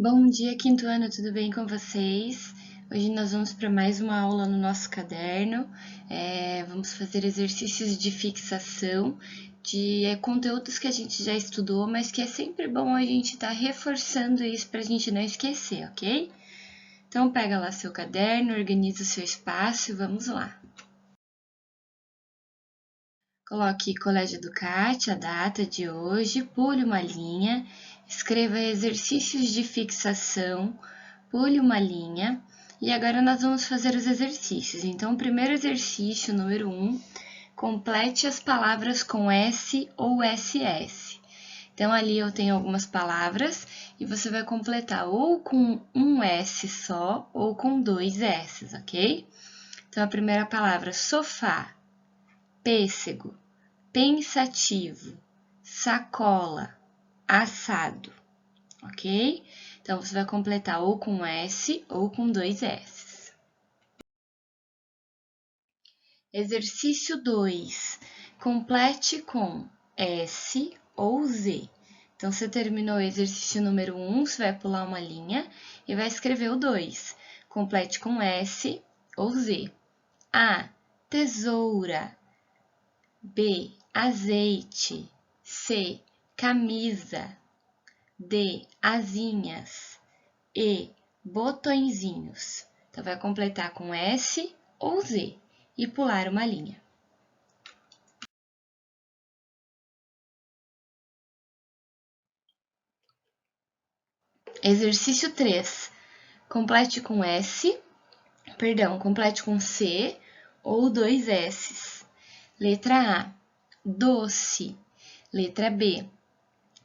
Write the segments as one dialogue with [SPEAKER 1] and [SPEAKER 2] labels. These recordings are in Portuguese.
[SPEAKER 1] Bom dia, quinto ano, tudo bem com vocês? Hoje nós vamos para mais uma aula no nosso caderno. Vamos fazer exercícios de fixação de conteúdos que a gente já estudou, mas que é sempre bom a gente estar reforçando isso para a gente não esquecer, ok? Então, pega lá seu caderno, organiza o seu espaço e vamos lá. Coloque Colégio Educate, a data de hoje, pule uma linha, escreva exercícios de fixação, pule uma linha, e agora nós vamos fazer os exercícios. Então, o primeiro exercício, número 1, complete as palavras com S ou SS. Então, ali eu tenho algumas palavras e você vai completar ou com um S só ou com 2 S, ok? Então, a primeira palavra, sofá, pêssego, pensativo, sacola, assado, ok? Então, você vai completar ou com S ou com 2 S. Exercício 2. Complete com S ou Z. Então, você terminou o exercício número 1, você vai pular uma linha e vai escrever o 2. Complete com S ou Z. A. Tesoura. B. Azeite. C. Camisa. D. Asinhas. E. Botõezinhos. Então, vai completar com S ou Z e pular uma linha. Exercício 3. Complete com complete com C ou 2 S. Letra A, doce. Letra B,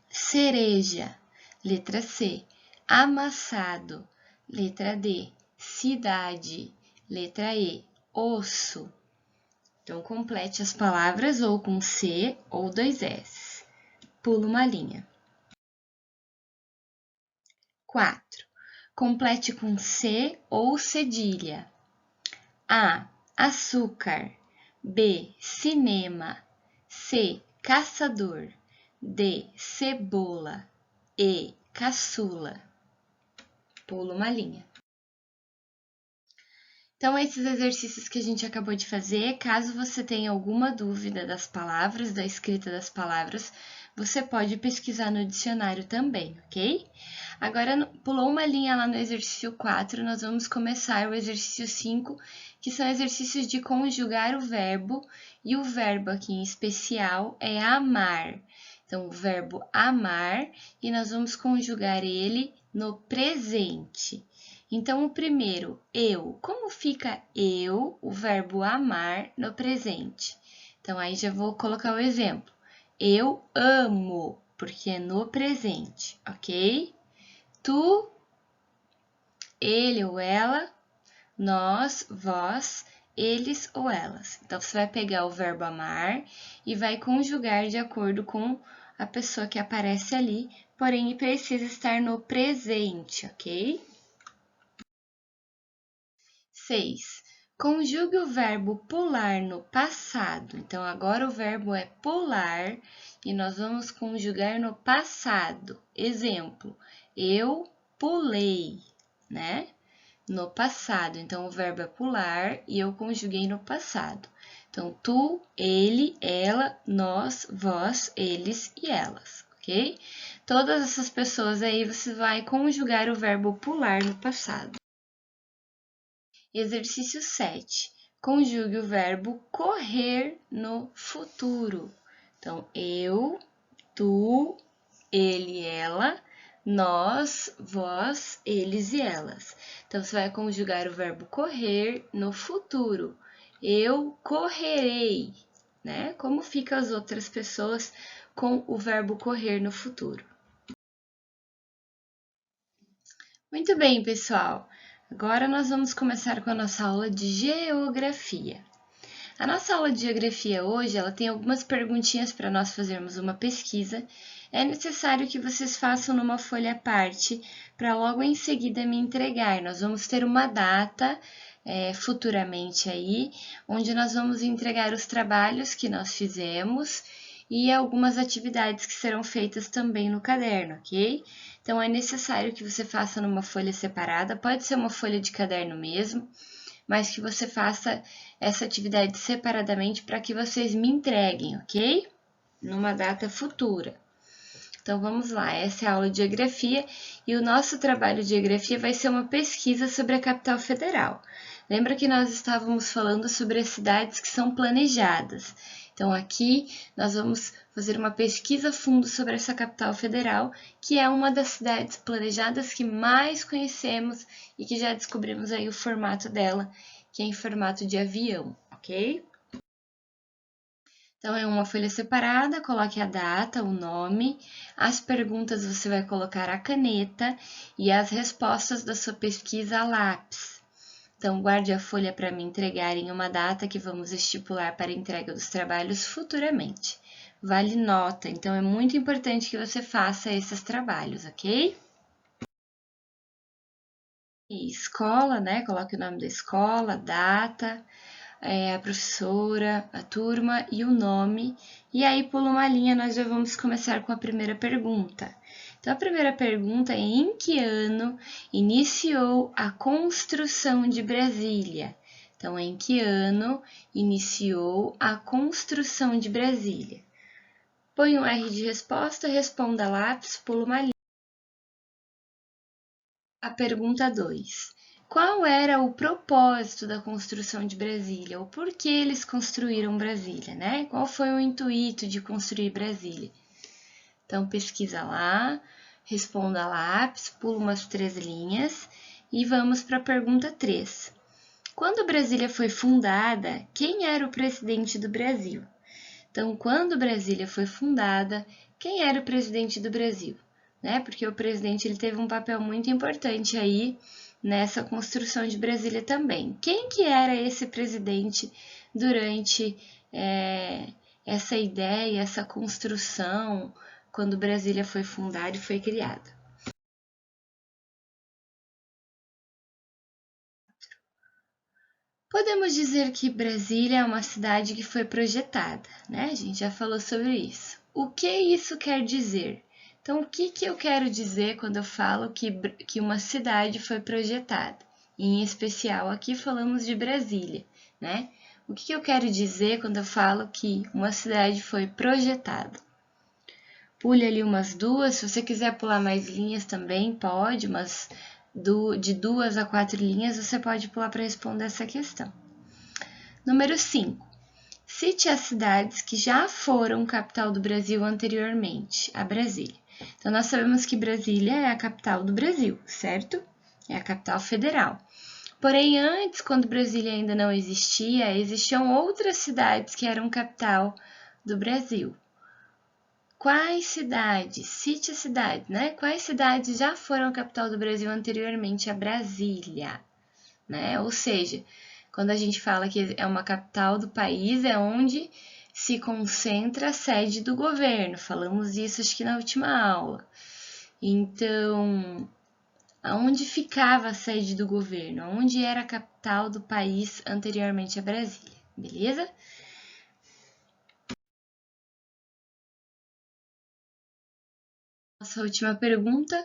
[SPEAKER 1] cereja. Letra C, amassado. Letra D, cidade. Letra E, osso. Então, complete as palavras ou com C ou 2 S. Pula uma linha. 4. Complete com C ou cedilha. A. Açúcar. B. Cinema. C. Caçador. D. Cebola. E. Caçula. Pula uma linha. Então, esses exercícios que a gente acabou de fazer, caso você tenha alguma dúvida das palavras, da escrita das palavras, você pode pesquisar no dicionário também, ok? Agora, pulou uma linha lá no exercício 4, nós vamos começar o exercício 5, que são exercícios de conjugar o verbo, e o verbo aqui em especial é amar. Então, o verbo amar, e nós vamos conjugar ele no presente. Então, o primeiro, eu. Como fica eu, o verbo amar, no presente? Então, aí já vou colocar o exemplo. Eu amo, porque é no presente, ok? Tu, ele ou ela, nós, vós, eles ou elas. Então, você vai pegar o verbo amar e vai conjugar de acordo com a pessoa que aparece ali, porém precisa estar no presente, ok? 6. Conjugue o verbo pular no passado. Então, agora o verbo é pular e nós vamos conjugar no passado. Exemplo, eu pulei, né? No passado. Então, o verbo é pular e eu conjuguei no passado. Então, tu, ele, ela, nós, vós, eles e elas, ok? Todas essas pessoas aí você vai conjugar o verbo pular no passado. Exercício 7. Conjugue o verbo correr no futuro. Então, eu, tu, ele, ela, nós, vós, eles e elas. Então, você vai conjugar o verbo correr no futuro. Eu correrei, né? Como ficam as outras pessoas com o verbo correr no futuro? Muito bem, pessoal. Agora nós vamos começar com a nossa aula de geografia. A nossa aula de geografia hoje, ela tem algumas perguntinhas para nós fazermos uma pesquisa. É necessário que vocês façam numa folha à parte para logo em seguida me entregar. Nós vamos ter uma data futuramente aí, onde nós vamos entregar os trabalhos que nós fizemos e algumas atividades que serão feitas também no caderno, ok? Então, é necessário que você faça numa folha separada, pode ser uma folha de caderno mesmo, mas que você faça essa atividade separadamente para que vocês me entreguem, ok? Numa data futura. Então, vamos lá, essa é a aula de geografia e o nosso trabalho de geografia vai ser uma pesquisa sobre a capital federal. Lembra que nós estávamos falando sobre as cidades que são planejadas. Então, aqui nós vamos fazer uma pesquisa a fundo sobre essa capital federal, que é uma das cidades planejadas que mais conhecemos e que já descobrimos aí o formato dela, que é em formato de avião, ok? Então, é uma folha separada, coloque a data, o nome, as perguntas você vai colocar a caneta e as respostas da sua pesquisa a lápis. Então, guarde a folha para me entregar em uma data que vamos estipular para a entrega dos trabalhos futuramente. Vale nota, então é muito importante que você faça esses trabalhos, ok? E escola, né? Coloque o nome da escola, data, a professora, a turma e o nome. E aí, pula uma linha, nós já vamos começar com a primeira pergunta. Então, a primeira pergunta é: em que ano iniciou a construção de Brasília? Então, em que ano iniciou a construção de Brasília? Põe um R de resposta, responda lápis, pula uma linha. A pergunta 2. Qual era o propósito da construção de Brasília? Ou por que eles construíram Brasília, né? Qual foi o intuito de construir Brasília? Então, pesquisa lá, responda a lápis, pula umas 3 linhas e vamos para a pergunta 3. Quando Brasília foi fundada, quem era o presidente do Brasil? Então, quando Brasília foi fundada, quem era o presidente do Brasil? Né? Porque o presidente ele teve um papel muito importante aí nessa construção de Brasília também. Quem que era esse presidente durante essa ideia, essa construção, quando Brasília foi fundada e foi criada? Podemos dizer que Brasília é uma cidade que foi projetada, né? A gente já falou sobre isso. O que isso quer dizer? Então, o que eu quero dizer quando eu falo que uma cidade foi projetada? Em especial, aqui falamos de Brasília, né? O que eu quero dizer quando eu falo que uma cidade foi projetada? Pule ali umas 2, se você quiser pular mais linhas também pode, mas de 2 a 4 linhas você pode pular para responder essa questão. Número 5. Cite as cidades que já foram capital do Brasil anteriormente a Brasília. Então, nós sabemos que Brasília é a capital do Brasil, certo? É a capital federal. Porém, antes, quando Brasília ainda não existia, existiam outras cidades que eram capital do Brasil. Quais cidades? Cite a cidade, né? Quais cidades já foram capital do Brasil anteriormente a Brasília, né? Ou seja, quando a gente fala que é uma capital do país, é onde se concentra a sede do governo. Falamos isso acho que na última aula. Então, aonde ficava a sede do governo? Onde era a capital do país anteriormente a Brasília, beleza? Nossa última pergunta: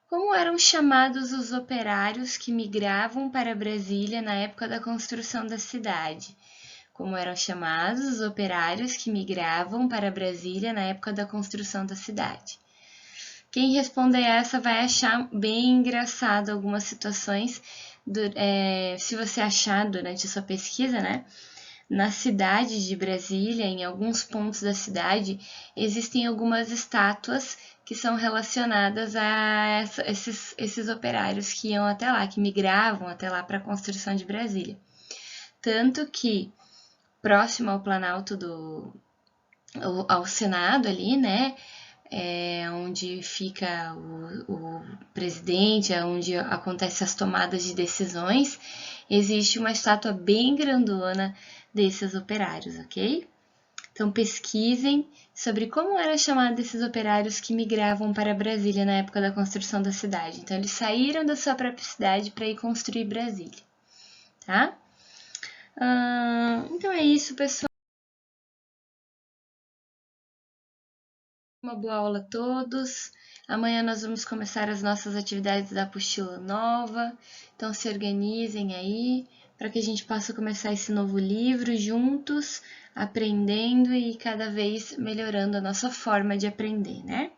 [SPEAKER 1] como eram chamados os operários que migravam para Brasília na época da construção da cidade? Como eram chamados os operários que migravam para Brasília na época da construção da cidade? Quem responder essa vai achar bem engraçado algumas situações, se você achar durante a sua pesquisa, né? Na cidade de Brasília, em alguns pontos da cidade, existem algumas estátuas que são relacionadas a esses operários que iam até lá, que migravam até lá para a construção de Brasília. Tanto que, próximo ao Planalto ao Senado ali, né, onde fica o presidente, onde acontecem as tomadas de decisões, existe uma estátua bem grandona desses operários, ok? Então, pesquisem sobre como era chamado esses operários que migravam para Brasília na época da construção da cidade. Então, eles saíram da sua própria cidade para ir construir Brasília, tá? Então, é isso, pessoal. Uma boa aula a todos. Amanhã nós vamos começar as nossas atividades da apostila nova, então se organizem aí para que a gente possa começar esse novo livro juntos, aprendendo e cada vez melhorando a nossa forma de aprender, né?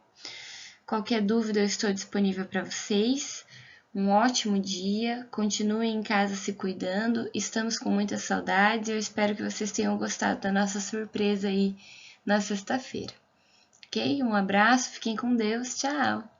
[SPEAKER 1] Qualquer dúvida eu estou disponível para vocês. Um ótimo dia, continuem em casa se cuidando, estamos com muitas saudades e eu espero que vocês tenham gostado da nossa surpresa aí na sexta-feira. Ok? Um abraço, fiquem com Deus, tchau!